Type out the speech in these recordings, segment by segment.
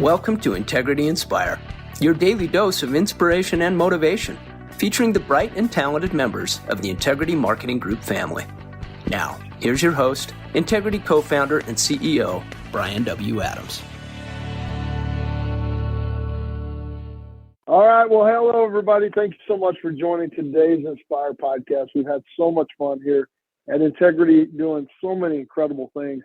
Welcome to Integrity Inspire, your daily dose of inspiration and motivation, featuring the bright and talented members of the Integrity Marketing Group family. Now, here's your host, Integrity co-founder and CEO, Brian W. Adams. All right. Well, hello, everybody. Thank you so much for joining today's Inspire podcast. We've had so much fun here at Integrity doing so many incredible things.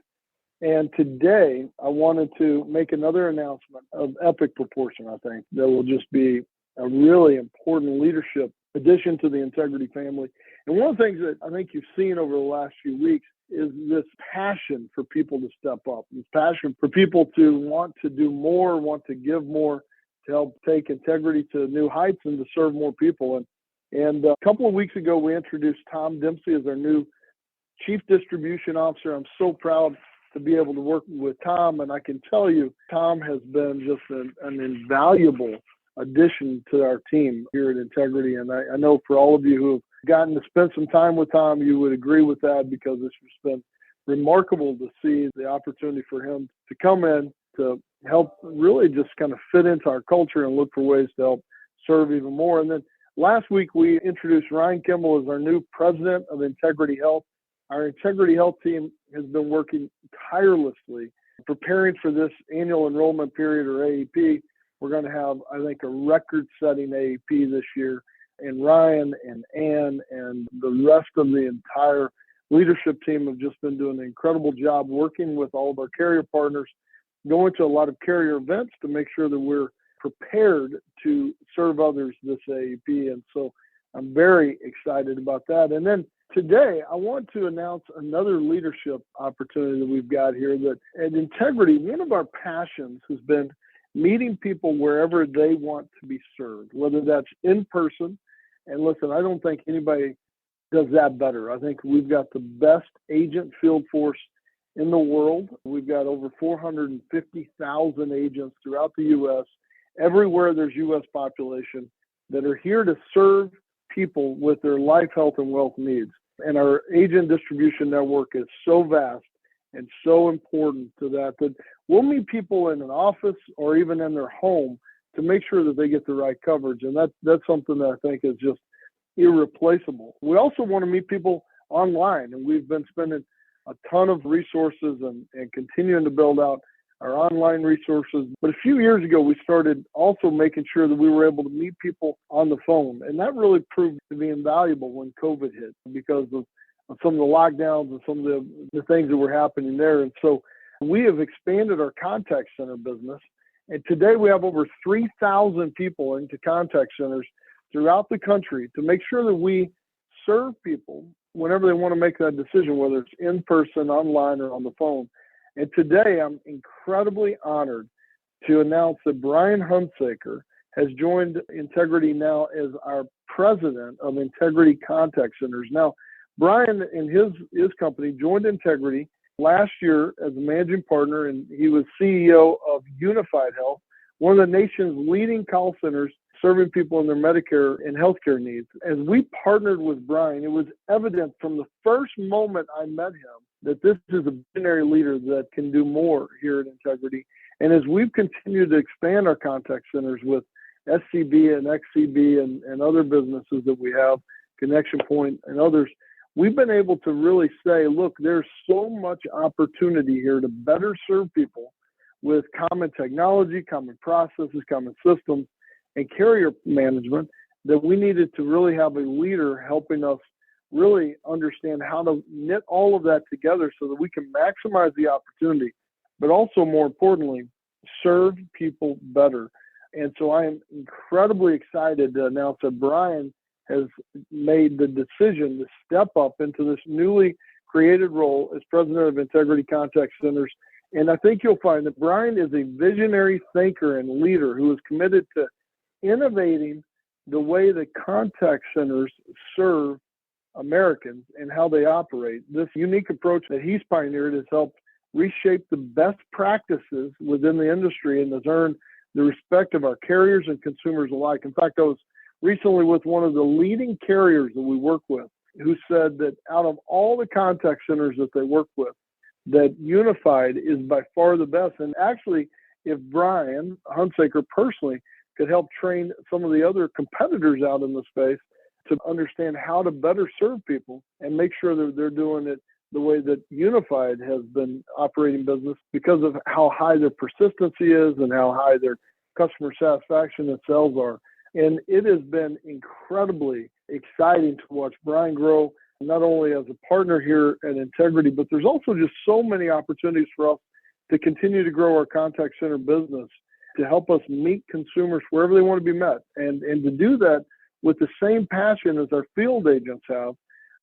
And today, I wanted to make another announcement of epic proportion, I think, that will just be a really important leadership addition to the Integrity family. And one of the things that I think you've seen over the last few weeks is this passion for people to step up, this passion for people to want to do more, want to give more, to help take Integrity to new heights and to serve more people. And a couple of weeks ago, we introduced Tom Dempsey as our new Chief Distribution Officer. I'm so proud to be able to work with Tom, and I can tell you, Tom has been just an invaluable addition to our team here at Integrity. And I know for all of you who have gotten to spend some time with Tom, you would agree with that, because it's just been remarkable to see the opportunity for him to come in to help really just kind of fit into our culture and look for ways to help serve even more. And then last week, we introduced Ryan Kimball as our new president of Integrity Health. Our Integrity Health team has been working tirelessly preparing for this annual enrollment period, or AEP. We're going to have, I think, a record-setting AEP this year. And Ryan and Ann and the rest of the entire leadership team have just been doing an incredible job working with all of our carrier partners, going to a lot of carrier events to make sure that we're prepared to serve others this AEP. And so I'm very excited about that. And then today, I want to announce another leadership opportunity that we've got here. That at Integrity, one of our passions has been meeting people wherever they want to be served, whether that's in person. And listen, I don't think anybody does that better. I think we've got the best agent field force in the world. We've got over 450,000 agents throughout the U.S., everywhere there's U.S. population, that are here to serve people with their life, health, and wealth needs. And our agent distribution network is so vast and so important to that we'll meet people in an office or even in their home to make sure that they get the right coverage. And that's something that I think is just irreplaceable. We also want to meet people online, and we've been spending a ton of resources and continuing to build out our online resources. But a few years ago, we started also making sure that we were able to meet people on the phone. And that really proved to be invaluable when COVID hit, because of some of the lockdowns and some of the things that were happening there. And so we have expanded our contact center business. And today we have over 3,000 people into contact centers throughout the country to make sure that we serve people whenever they want to make that decision, whether it's in person, online, or on the phone. And today, I'm incredibly honored to announce that Bryan Hunsaker has joined Integrity now as our president of Integrity Contact Centers. Now, Bryan and his company joined Integrity last year as a managing partner, and he was CEO of Unified Health, one of the nation's leading call centers serving people in their Medicare and healthcare needs. As we partnered with Bryan, it was evident from the first moment I met him that this is a visionary leader that can do more here at Integrity. And as we've continued to expand our contact centers with SCB and XCB and other businesses that we have, Connection Point and others, we've been able to really say, look, there's so much opportunity here to better serve people with common technology, common processes, common systems, and carrier management, that we needed to really have a leader helping us really understand how to knit all of that together so that we can maximize the opportunity, but also, more importantly, serve people better. And so I am incredibly excited to announce that Bryan has made the decision to step up into this newly created role as president of Integrity Contact Centers. And I think you'll find that Bryan is a visionary thinker and leader who is committed to innovating the way that contact centers serve Americans and how they operate. This unique approach that he's pioneered has helped reshape the best practices within the industry and has earned the respect of our carriers and consumers alike. In fact, I was recently with one of the leading carriers that we work with, who said that out of all the contact centers that they work with, that Unified is by far the best. And actually, if Bryan Hunsaker personally could help train some of the other competitors out in the space to understand how to better serve people and make sure that they're doing it the way that Unified has been operating business, because of how high their persistency is and how high their customer satisfaction and sales are. And it has been incredibly exciting to watch Bryan grow, not only as a partner here at Integrity, but there's also just so many opportunities for us to continue to grow our contact center business, to help us meet consumers wherever they want to be met, and to do that with the same passion as our field agents have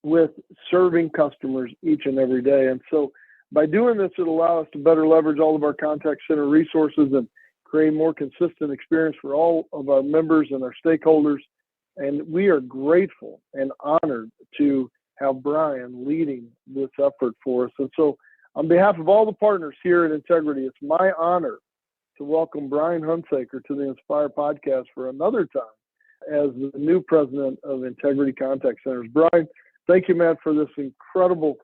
with serving customers each and every day. And so by doing this, it'll allow us to better leverage all of our contact center resources and create more consistent experience for all of our members and our stakeholders. And we are grateful and honored to have Bryan leading this effort for us. And so on behalf of all the partners here at Integrity, it's my honor to welcome Bryan Hunsaker to the Inspire podcast for another time as the new president of Integrity Contact Centers. Bryan, thank you, man, for this incredible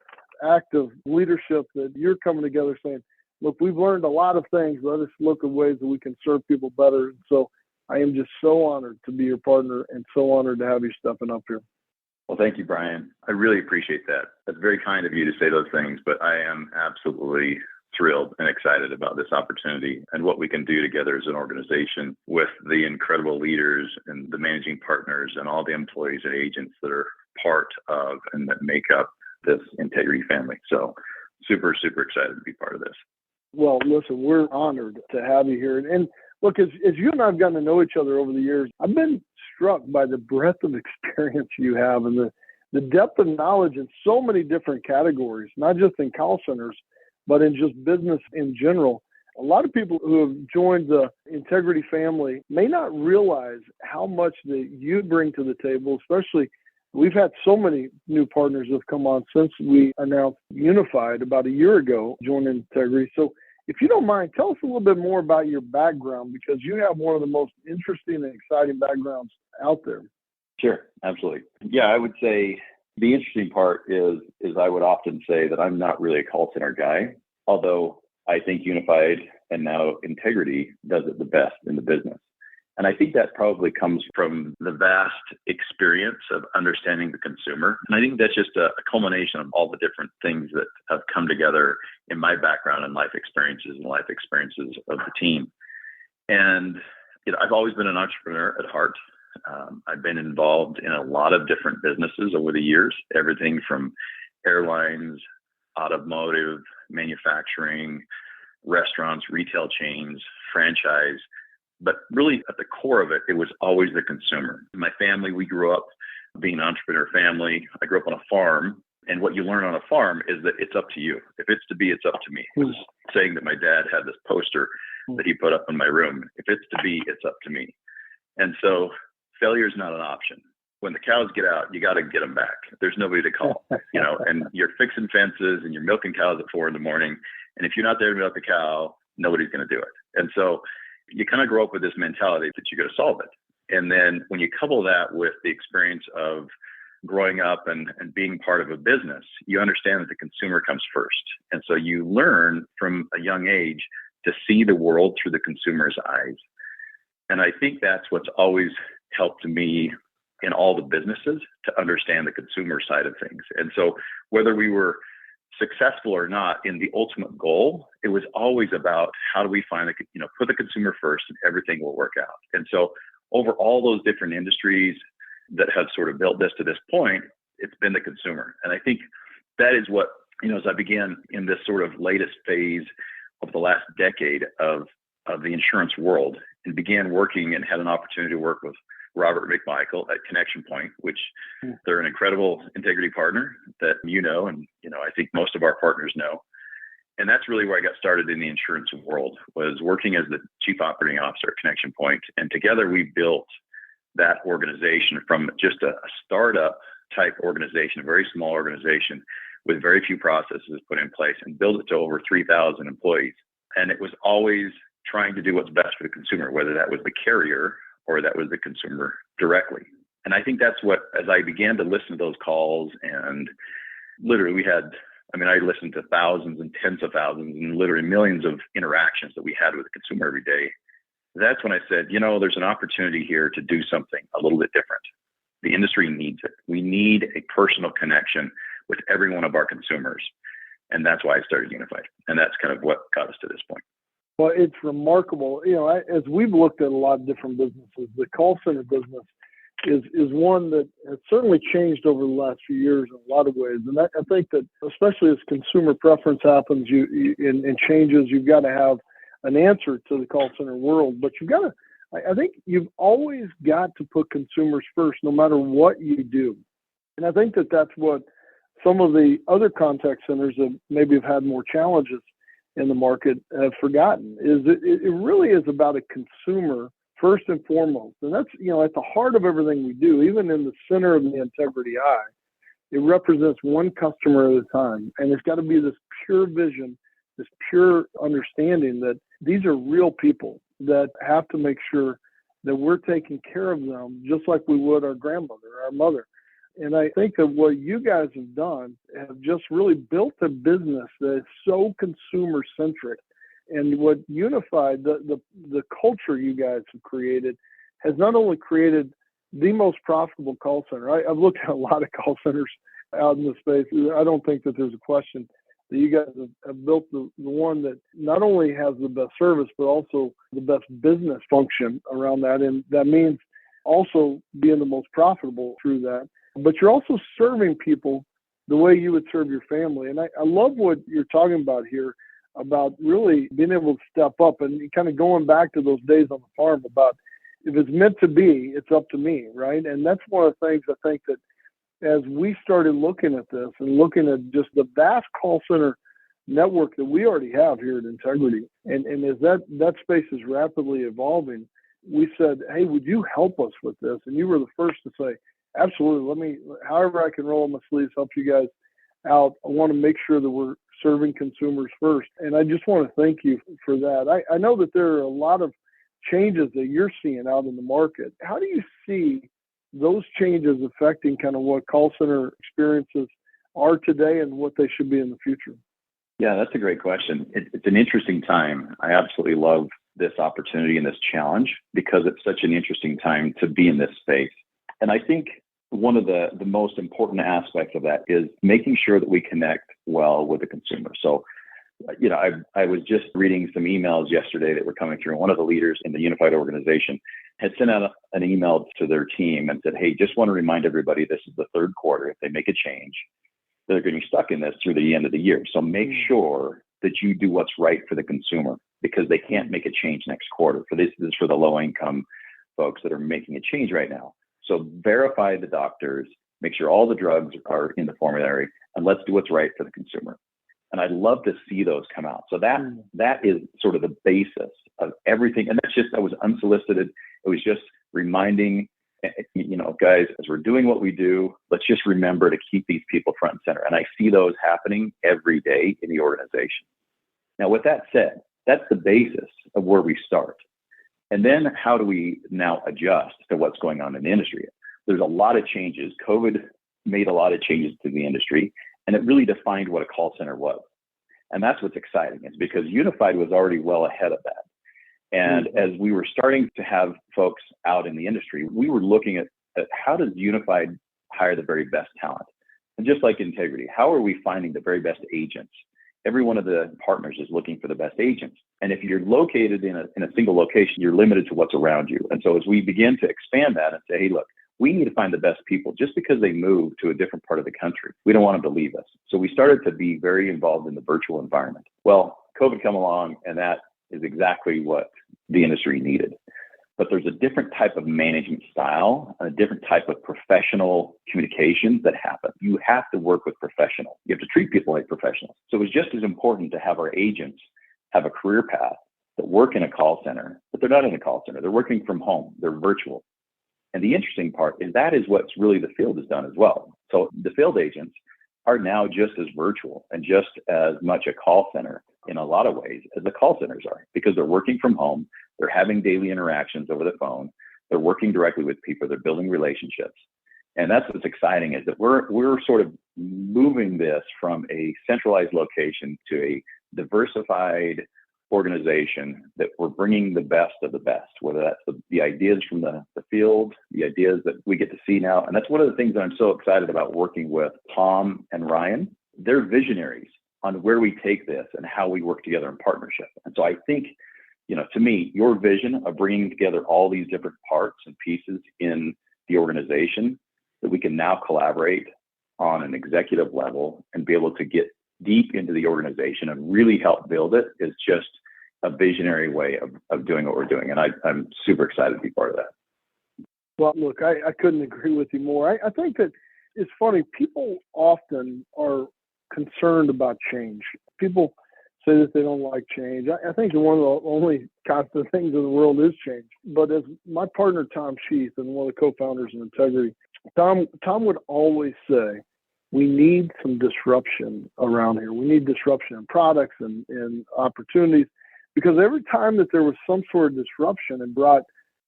act of leadership that you're coming together saying, look, we've learned a lot of things. Let us look at ways that we can serve people better. And so I am just so honored to be your partner and so honored to have you stepping up here. Well, thank you, Bryan. I really appreciate that. That's very kind of you to say those things, but I am absolutely thrilled and excited about this opportunity and what we can do together as an organization with the incredible leaders and the managing partners and all the employees and agents that are part of and that make up this Integrity family. So super, super excited to be part of this. Well, listen, we're honored to have you here. And look, as you and I have gotten to know each other over the years, I've been struck by the breadth of experience you have and the depth of knowledge in so many different categories, not just in call centers, but in just business in general. A lot of people who have joined the Integrity family may not realize how much that you bring to the table, especially we've had so many new partners that have come on since we announced Unified about a year ago, joining Integrity. So if you don't mind, tell us a little bit more about your background, because you have one of the most interesting and exciting backgrounds out there. Sure, absolutely. Yeah, I would say the interesting part is I would often say that I'm not really a call center guy, although I think Unified and now Integrity does it the best in the business. And I think that probably comes from the vast experience of understanding the consumer. And I think that's just a culmination of all the different things that have come together in my background and life experiences of the team. And I've always been an entrepreneur at heart. I've been involved in a lot of different businesses over the years, everything from airlines, automotive, manufacturing, restaurants, retail chains, franchise. But really at the core of it, it was always the consumer. In my family, we grew up being an entrepreneur family. I grew up on a farm. And what you learn on a farm is that it's up to you. If it's to be, it's up to me. It was saying that my dad had this poster that he put up in my room. If it's to be, it's up to me. And so failure is not an option. When the cows get out, you got to get them back. There's nobody to call, and you're fixing fences and you're milking cows at 4 a.m. And if you're not there to milk the cow, nobody's going to do it. And so you kind of grow up with this mentality that you got to solve it. And then when you couple that with the experience of growing up and being part of a business, you understand that the consumer comes first. And so you learn from a young age to see the world through the consumer's eyes. And I think that's what's always helped me in all the businesses, to understand the consumer side of things. And so whether we were successful or not in the ultimate goal, it was always about how do we find put the consumer first and everything will work out. And so over all those different industries that have sort of built this to this point, it's been the consumer. And I think that is what, as I began in this sort of latest phase of the last decade of the insurance world, and began working and had an opportunity to work with Robert McMichael at Connection Point, which they're an incredible Integrity partner that and I think most of our partners know. And that's really where I got started in the insurance world, was working as the chief operating officer at Connection Point. And together we built that organization from just a startup type organization, a very small organization with very few processes put in place, and built it to over 3,000 employees. And it was always trying to do what's best for the consumer, whether that was the carrier or that was the consumer directly. And I think that's what, as I began to listen to those calls, and literally we had I mean, I listened to thousands and tens of thousands and literally millions of interactions that we had with the consumer every day. That's when I said, there's an opportunity here to do something a little bit different. The industry needs it. We need a personal connection with every one of our consumers. And that's why I started Unified. And that's kind of what got us to this point. Well, it's remarkable. As we've looked at a lot of different businesses, the call center business is one that has certainly changed over the last few years in a lot of ways. And I think that especially as consumer preference happens and changes, you've got to have an answer to the call center world. But I think you've always got to put consumers first, no matter what you do. And I think that that's what some of the other contact centers that maybe have had more challenges in the market have forgotten, is it really is about a consumer first and foremost. And that's, at the heart of everything we do, even in the center of the Integrity Eye, it represents one customer at a time. And it's got to be this pure vision, this pure understanding that these are real people that have to make sure that we're taking care of them just like we would our grandmother, our mother. And I think that what you guys have done have just really built a business that is so consumer centric. And what Unified, the culture you guys have created, has not only created the most profitable call center. I've looked at a lot of call centers out in the space. I don't think that there's a question that you guys have built the one that not only has the best service, but also the best business function around that. And that means also being the most profitable through that. But you're also serving people the way you would serve your family. And I love what you're talking about here, about really being able to step up and kind of going back to those days on the farm about if it's meant to be, it's up to me, right? And that's one of the things I think that as we started looking at this and looking at just the vast call center network that we already have here at Integrity, and as that space is rapidly evolving, we said, hey, would you help us with this? And you were the first to say, absolutely, however I can roll my sleeves, help you guys out. I want to make sure that we're serving consumers first. And I just want to thank you for that. I know that there are a lot of changes that you're seeing out in the market. How do you see those changes affecting kind of what call center experiences are today and what they should be in the future? Yeah, that's a great question. It's an interesting time. I absolutely love this opportunity and this challenge because it's such an interesting time to be in this space. And I think one of the most important aspects of that is making sure that we connect well with the consumer. So, I was just reading some emails yesterday that were coming through, and one of the leaders in the Unified organization had sent out an email to their team and said, hey, just want to remind everybody this is the third quarter. If they make a change, they're going to be stuck in this through the end of the year. So make sure that you do what's right for the consumer because they can't make a change next quarter. This is for the low income folks that are making a change right now. So verify the doctors, make sure all the drugs are in the formulary, and let's do what's right for the consumer. And I'd love to see those come out. So that is sort of the basis of everything. And that was unsolicited. It was just reminding, guys, as we're doing what we do, let's just remember to keep these people front and center. And I see those happening every day in the organization. Now, with that said, that's the basis of where we start. And then how do we now adjust to what's going on in the industry? There's a lot of changes. COVID made a lot of changes to the industry, and it really defined what a call center was. And that's what's exciting, is because Unified was already well ahead of that. And as we were starting to have folks out in the industry, we were looking at how does Unified hire the very best talent? And just like Integrity, how are we finding the very best agents? Every one of the partners is looking for the best agents. And if you're located in a single location, you're limited to what's around you. And so as we begin to expand that and say, hey, look, we need to find the best people just because they moved to a different part of the country. We don't want them to leave us. So we started to be very involved in the virtual environment. Well, COVID come along, and that is exactly what the industry needed. But there's a different type of management style, a different type of professional communications that happen. You have to work with professionals. You have to treat people like professionals. So it was just as important to have our agents have a career path that work in a call center, but they're not in a call center. They're working from home. They're virtual. And the interesting part is that is what's really the field has done as well. So the field agents are now just as virtual and just as much a call center in a lot of ways as the call centers are, because they're working from home. They're having daily interactions over the phone. They're working directly with people. They're building relationships. And that's what's exciting, is that we're sort of moving this from a centralized location to a diversified organization, that we're bringing the best of the best, whether that's the ideas from the field, the ideas that we get to see now. And that's one of the things that I'm so excited about working with Tom and Ryan. They're visionaries on where we take this and how we work together in partnership. And so I think, to me, your vision of bringing together all these different parts and pieces in the organization that we can now collaborate on an executive level and be able to get deep into the organization and really help build it is just a visionary way of doing what we're doing. And I'm super excited to be part of that. Well, look, I couldn't agree with you more. I think that it's funny. People often are concerned about change. People say that they don't like change. I think one of the only constant things in the world is change. But as my partner, Tom Sheath, and one of the co-founders of Integrity, Tom would always say, we need some disruption around here. We need disruption in products and opportunities, because every time that there was some sort of disruption, it brought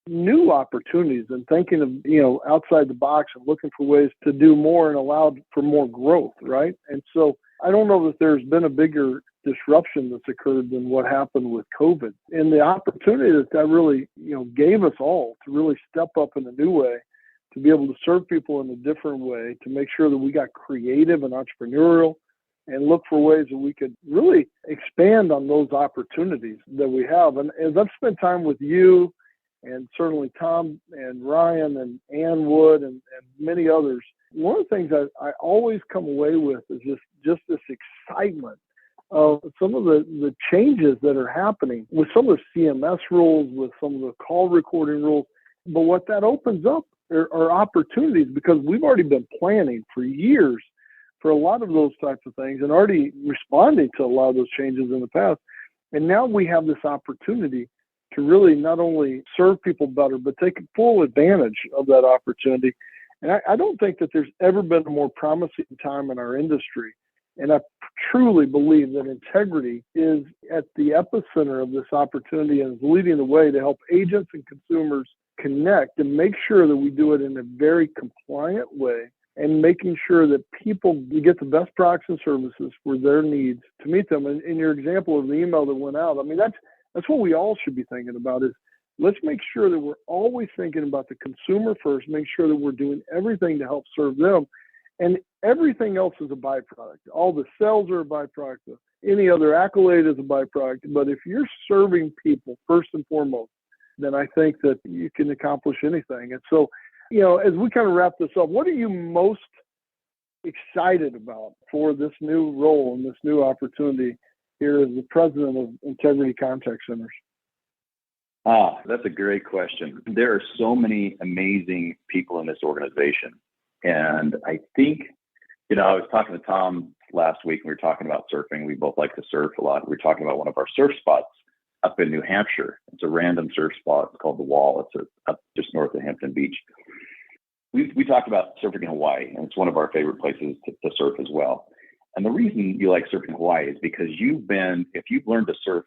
new opportunities and thinking of, outside the box and looking for ways to do more and allowed for more growth, right? And so I don't know that there's been a bigger disruption that's occurred than what happened with COVID. And the opportunity that really, gave us all to really step up in a new way, to be able to serve people in a different way, to make sure that we got creative and entrepreneurial and look for ways that we could really expand on those opportunities that we have. And as I've spent time with you, and certainly Tom and Ryan and Ann Wood and many others, one of the things that I always come away with is just this excitement of some of the changes that are happening with some of the CMS rules, with some of the call recording rules. But what that opens up are opportunities, because we've already been planning for years for a lot of those types of things and already responding to a lot of those changes in the past. And now we have this opportunity to really not only serve people better, but take full advantage of that opportunity. And I don't think that there's ever been a more promising time in our industry. And I truly believe that Integrity is at the epicenter of this opportunity and is leading the way to help agents and consumers connect and make sure that we do it in a very compliant way, and making sure that people get the best products and services for their needs to meet them. And in your example of the email that went out, I mean, that's what we all should be thinking about, is let's make sure that we're always thinking about the consumer first, make sure that we're doing everything to help serve them. And everything else is a byproduct. All the sales are a byproduct. Any other accolade is a byproduct. But if you're serving people first and foremost, then I think that you can accomplish anything. And so, as we kind of wrap this up, what are you most excited about for this new role and this new opportunity here as the president of Integrity Contact Centers? That's a great question. There are so many amazing people in this organization. And I think, I was talking to Tom last week, and we were talking about surfing. We both like to surf a lot. We were talking about one of our surf spots up in New Hampshire. It's a random surf spot. It's called The Wall. It's up just north of Hampton Beach. We talked about surfing in Hawaii, and it's one of our favorite places to surf as well. And the reason you like surfing in Hawaii is because if you've learned to surf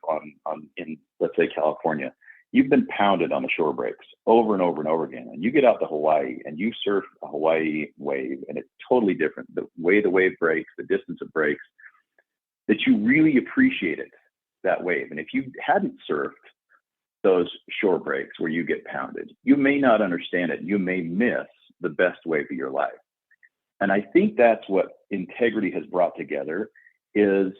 in, let's say, California, you've been pounded on the shore breaks over and over and over again. And you get out to Hawaii and you surf a Hawaii wave, and it's totally different. The way the wave breaks, the distance it breaks, that you really appreciate it, that wave. And if you hadn't surfed those shore breaks where you get pounded, you may not understand it. You may miss the best wave of your life. And I think that's what Integrity has brought together, is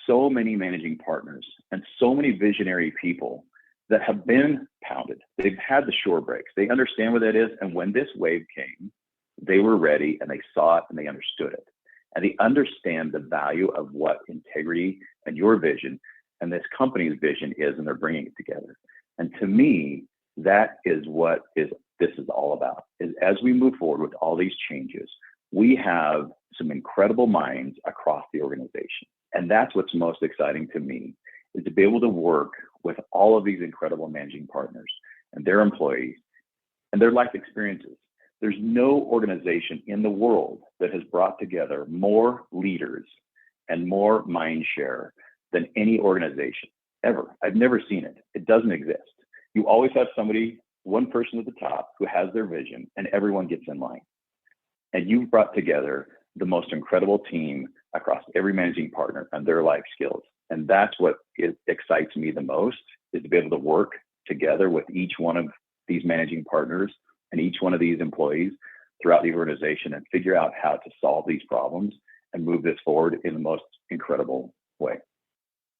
so many managing partners and so many visionary people that have been pounded. They've had the shore breaks. They understand what that is. And when this wave came, they were ready, and they saw it and they understood it. And they understand the value of what Integrity and your vision and this company's vision is, and they're bringing it together. And to me, that is what this is all about, is as we move forward with all these changes, we have some incredible minds across the organization. And that's what's most exciting to me, is to be able to work with all of these incredible managing partners and their employees and their life experiences. There's no organization in the world that has brought together more leaders and more mind share than any organization ever. I've never seen it. It doesn't exist. You always have one person at the top who has their vision, and everyone gets in line. And you've brought together the most incredible team across every managing partner and their life skills. And that's what excites me the most, is to be able to work together with each one of these managing partners and each one of these employees throughout the organization and figure out how to solve these problems and move this forward in the most incredible way.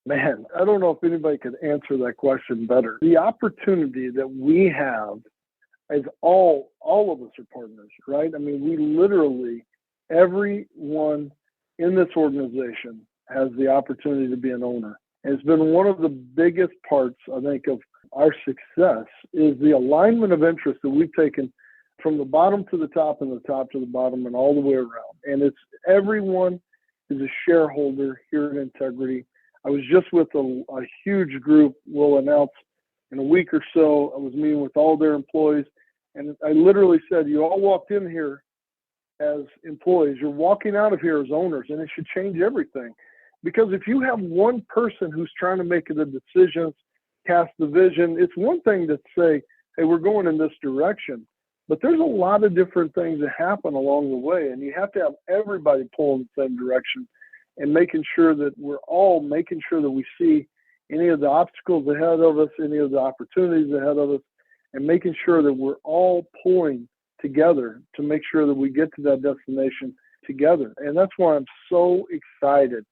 Man, I don't know if anybody could answer that question better. The opportunity that we have, as all of us are partners, right? I mean, we literally, everyone in this organization has the opportunity to be an owner. And it's been one of the biggest parts, I think, of our success is the alignment of interest that we've taken from the bottom to the top and the top to the bottom and all the way around. And it's everyone is a shareholder here at Integrity. I was just with a huge group we'll announce in a week or so. I was meeting with all their employees, and I literally said, you all walked in here as employees. You're walking out of here as owners, and it should change everything. Because if you have one person who's trying to make the decisions, cast the vision, it's one thing to say, hey, we're going in this direction. But there's a lot of different things that happen along the way, and you have to have everybody pulling the same direction and making sure that we're all making sure that we see any of the obstacles ahead of us, any of the opportunities ahead of us, and making sure that we're all pulling together to make sure that we get to that destination together. And that's why I'm so excited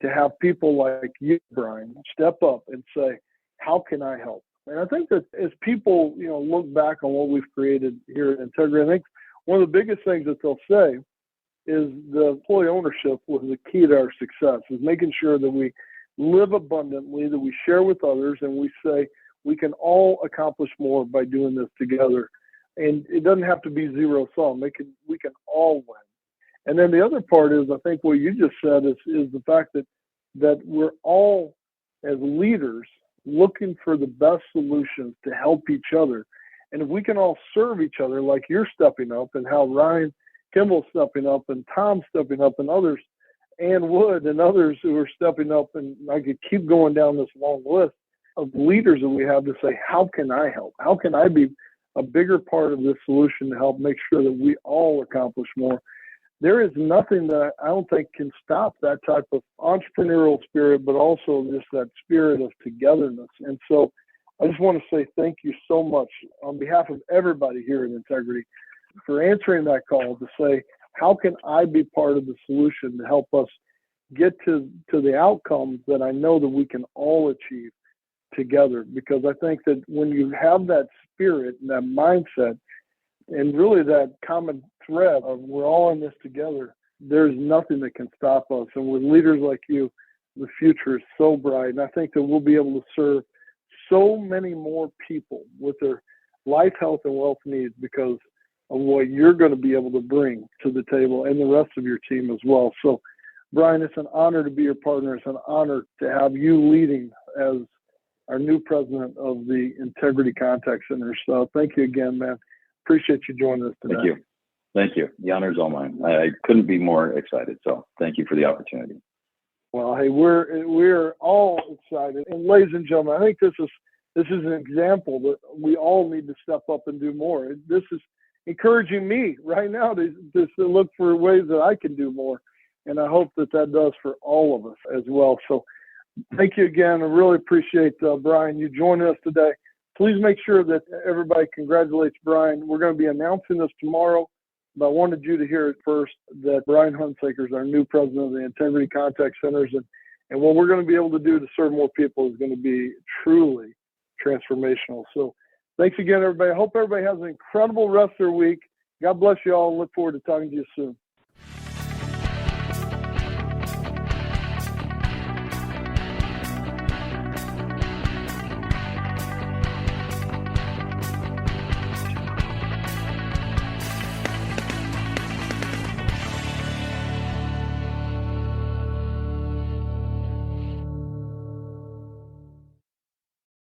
to have people like you, Bryan, step up and say, how can I help? And I think that as people, look back on what we've created here at Integrity, I think one of the biggest things that they'll say is the employee ownership was the key to our success, is making sure that we live abundantly, that we share with others, and we say we can all accomplish more by doing this together. And it doesn't have to be zero sum. We can all win. And then the other part is, I think what you just said is the fact that we're all, as leaders, looking for the best solutions to help each other. And if we can all serve each other, like you're stepping up and how Ryan Kimball's stepping up and Tom's stepping up and others, Ann Wood and others who are stepping up, and I could keep going down this long list of leaders that we have to say, how can I help? How can I be a bigger part of this solution to help make sure that we all accomplish more? There is nothing that I don't think can stop that type of entrepreneurial spirit, but also just that spirit of togetherness. And so I just want to say thank you so much on behalf of everybody here at Integrity for answering that call to say, how can I be part of the solution to help us get to the outcomes that I know that we can all achieve together? Because I think that when you have that spirit and that mindset and really that common thread of we're all in this together, there's nothing that can stop us. And with leaders like you, the future is so bright. And I think that we'll be able to serve so many more people with their life, health, and wealth needs because of what you're going to be able to bring to the table and the rest of your team as well. So, Bryan, it's an honor to be your partner. It's an honor to have you leading as our new president of the Integrity Contact Center. So thank you again, man. Appreciate you joining us today. Thank you. Thank you. The honor is all mine. I couldn't be more excited. So thank you for the opportunity. Well, hey, we're all excited. And ladies and gentlemen, I think this is an example that we all need to step up and do more. This is encouraging me right now to look for ways that I can do more. And I hope that does for all of us as well. So thank you again. I really appreciate, Bryan, you joining us today. Please make sure that everybody congratulates Bryan. We're going to be announcing this tomorrow, but I wanted you to hear it first, that Bryan Hunsaker is our new president of the Integrity Contact Centers. And what we're going to be able to do to serve more people is going to be truly transformational. So thanks again, everybody. I hope everybody has an incredible rest of their week. God bless you all and look forward to talking to you soon.